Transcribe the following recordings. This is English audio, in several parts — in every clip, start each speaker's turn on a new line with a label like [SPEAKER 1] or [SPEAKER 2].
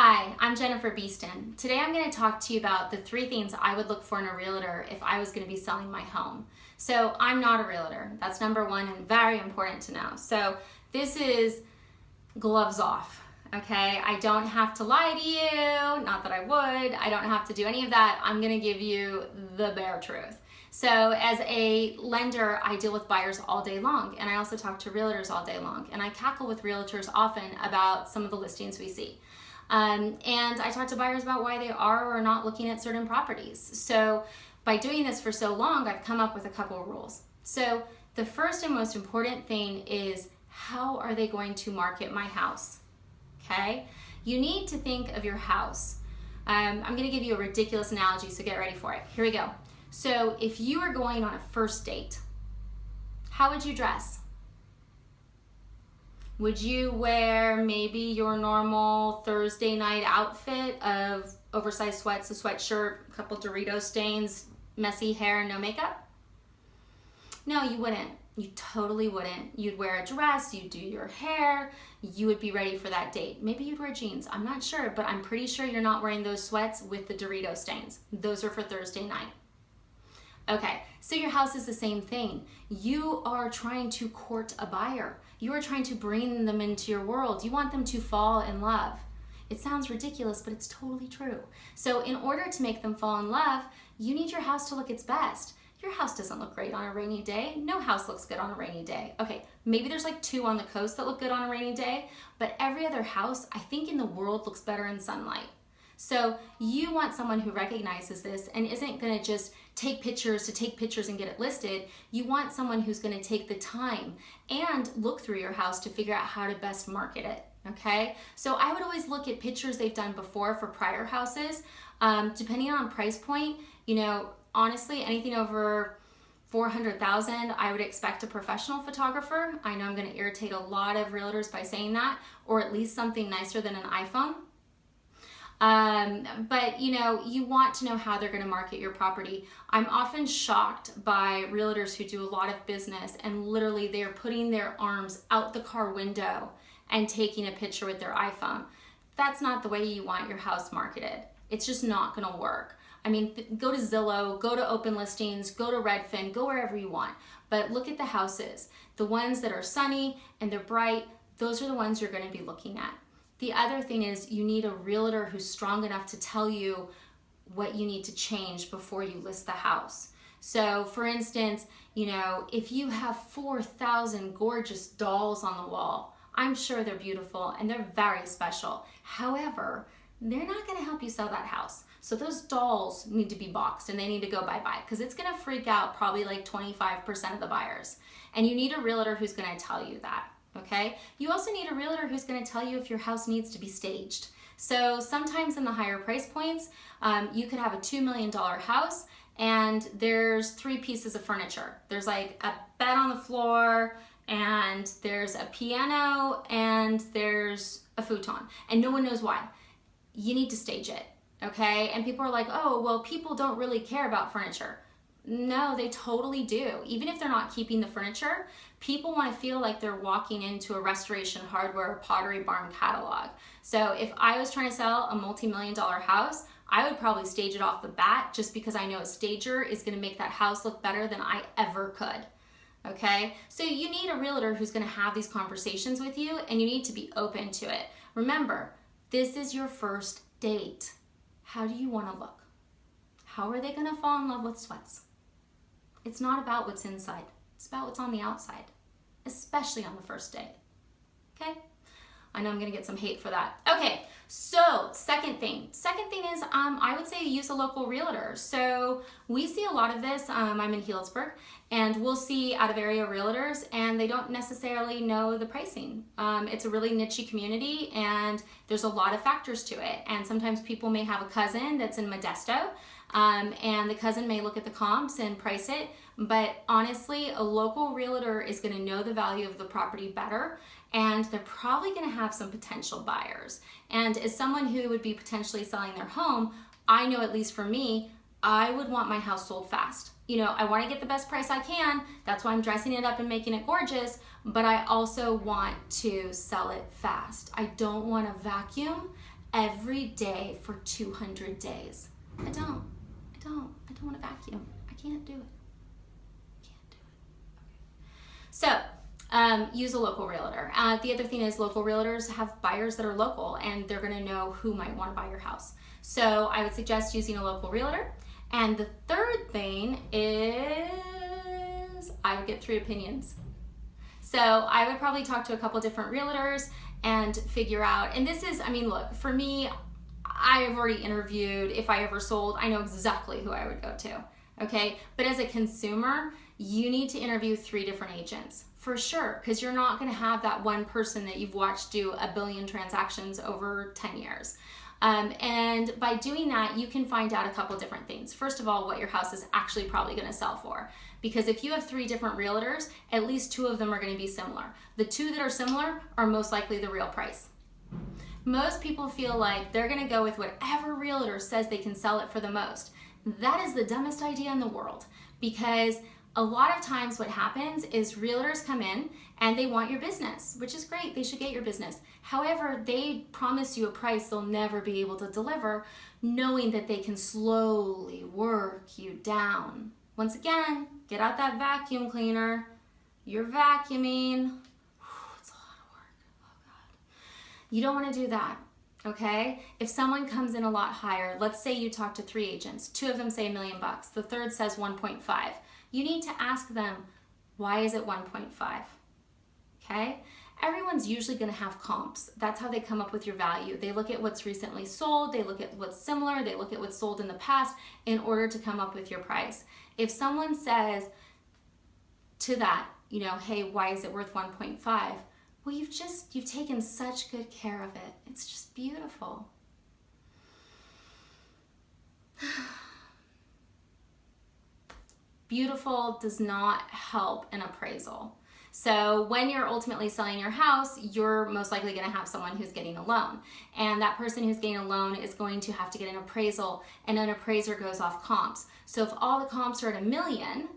[SPEAKER 1] Hi, I'm Jennifer Beeston. Today I'm going to talk to you about the 3 things I would look for in a realtor if I was going to be selling my home. So I'm not a realtor. That's number 1 and very important to know. So this is gloves off, okay? I don't have to lie to you, not that I would. I don't have to do any of that. I'm going to give you the bare truth. So as a lender, I deal with buyers all day long, and I also talk to realtors all day long, and I cackle with realtors often about some of the listings we see. And I talk to buyers about why they are or are not looking at certain properties. So by doing this for so long, I've come up with a couple of rules. So the first and most important thing is, how are they going to market my house? Okay? You need to think of your house. I'm going to give you a ridiculous analogy, so get ready for it. Here we go. So if you are going on a first date, how would you dress? Would you wear maybe your normal Thursday night outfit of oversized sweats, a sweatshirt, a couple Dorito stains, messy hair, and no makeup? No, you wouldn't. You totally wouldn't. You'd wear a dress, you'd do your hair, you would be ready for that date. Maybe you'd wear jeans, I'm not sure, but I'm pretty sure you're not wearing those sweats with the Dorito stains. Those are for Thursday night. Okay, so your house is the same thing. You are trying to court a buyer. You are trying to bring them into your world. You want them to fall in love. It sounds ridiculous, but it's totally true. So in order to make them fall in love, you need your house to look its best. Your house doesn't look great on a rainy day. No house looks good on a rainy day. Okay, maybe there's like 2 on the coast that look good on a rainy day, but every other house, I think, in the world looks better in sunlight. So you want someone who recognizes this and isn't going to just take pictures to take pictures and get it listed. You want someone who's going to take the time and look through your house to figure out how to best market it. Okay, so I would always look at pictures they've done before for prior houses. Depending on price point, honestly, anything over $400,000, I would expect a professional photographer. I know I'm going to irritate a lot of realtors by saying that, or at least something nicer than an iPhone. But you want to know how they're going to market your property. I'm often shocked by realtors who do a lot of business and literally they're putting their arms out the car window and taking a picture with their iPhone. That's not the way you want your house marketed. It's just not going to work. I mean, go to Zillow, go to Open Listings, go to Redfin, go wherever you want. But look at the houses. The ones that are sunny and they're bright, those are the ones you're going to be looking at. The other thing is you need a realtor who's strong enough to tell you what you need to change before you list the house. So for instance, if you have 4,000 gorgeous dolls on the wall, I'm sure they're beautiful and they're very special. However, they're not going to help you sell that house. So those dolls need to be boxed and they need to go bye-bye because it's going to freak out probably like 25% of the buyers. And you need a realtor who's going to tell you that. Okay. You also need a realtor who's going to tell you if your house needs to be staged. So sometimes in the higher price points, you could have a $2 million house and there's 3 pieces of furniture. There's like a bed on the floor and there's a piano and there's a futon and no one knows why. You need to stage it. Okay. And people are like, oh, well, people don't really care about furniture. No, they totally do. Even if they're not keeping the furniture, people want to feel like they're walking into a Restoration Hardware or Pottery Barn catalog. So if I was trying to sell a multi-million-dollar house, I would probably stage it off the bat just because I know a stager is going to make that house look better than I ever could. Okay? So you need a realtor who's going to have these conversations with you and you need to be open to it. Remember, this is your first date. How do you want to look? How are they going to fall in love with sweats? It's not about what's inside. It's about what's on the outside, especially on the first date. Okay? I know I'm going to get some hate for that. Okay, so second thing is I would say use a local realtor. So we see a lot of this. I'm in Healdsburg, and we'll see out of area realtors, and they don't necessarily know the pricing. It's a really niche community, and there's a lot of factors to it. And sometimes people may have a cousin that's in Modesto, and the cousin may look at the comps and price it, but honestly, a local realtor is going to know the value of the property better, and they're probably going to have some potential buyers. And as someone who would be potentially selling their home, I know, at least for me, I would want my house sold fast. I want to get the best price I can. That's why I'm dressing it up and making it gorgeous, but I also want to sell it fast. I don't want to vacuum every day for 200 days. I don't want to vacuum. I can't do it. So use a local realtor. The other thing is local realtors have buyers that are local and they're going to know who might want to buy your house. So I would suggest using a local realtor. And the third thing is I would get 3 opinions. So I would probably talk to a couple different realtors and figure out, and this is, I mean, look, for me, I have already interviewed. If I ever sold, I know exactly who I would go to. Okay, but as a consumer, you need to interview 3 different agents for sure, because you're not going to have that one person that you've watched do a billion transactions over 10 years. And by doing that, you can find out a couple different things. First of all, what your house is actually probably going to sell for. Because if you have 3 different realtors, at least 2 of them are going to be similar. The 2 that are similar are most likely the real price. Most people feel like they're going to go with whatever realtor says they can sell it for the most. That is the dumbest idea in the world, because a lot of times what happens is realtors come in and they want your business, which is great. They should get your business. However, they promise you a price they'll never be able to deliver, knowing that they can slowly work you down. Once again, get out that vacuum cleaner. You're vacuuming. It's a lot of work. Oh God. You don't want to do that. Okay, if someone comes in a lot higher, let's say you talk to 3 agents, 2 of them say $1 million, the third says 1.5. You need to ask them, why is it 1.5? Okay, everyone's usually going to have comps. That's how they come up with your value. They look at what's recently sold, they look at what's similar, they look at what's sold in the past in order to come up with your price. If someone says to that, you know, hey, why is it worth 1.5? Well, you've taken such good care of it. It's just beautiful. Beautiful does not help an appraisal. So when you're ultimately selling your house, you're most likely going to have someone who's getting a loan. And that person who's getting a loan is going to have to get an appraisal, and an appraiser goes off comps. So if all the comps are at $1 million,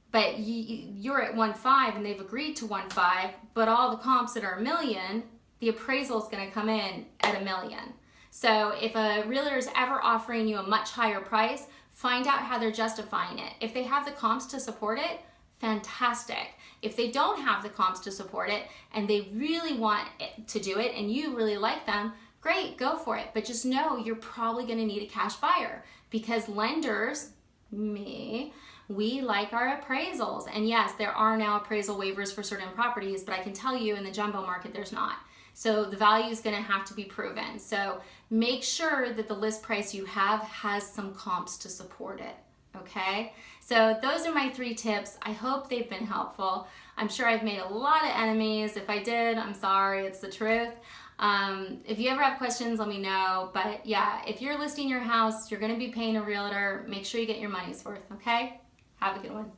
[SPEAKER 1] but you're at 1.5 and they've agreed to 1.5, but all the comps that are $1 million, the appraisal is going to come in at $1 million. So if a realtor is ever offering you a much higher price, find out how they're justifying it. If they have the comps to support it, fantastic. If they don't have the comps to support it and they really want to do it and you really like them, great, go for it. But just know you're probably going to need a cash buyer, because lenders, we like our appraisals. And yes, there are now appraisal waivers for certain properties, but I can tell you in the jumbo market, there's not. So the value is going to have to be proven. So make sure that the list price you have has some comps to support it. Okay, so those are my 3 tips. I hope they've been helpful. I'm sure I've made a lot of enemies. If I did, I'm sorry, it's the truth. If you ever have questions, let me know. But yeah, if you're listing your house, you're going to be paying a realtor. Make sure you get your money's worth, okay? Have a good one.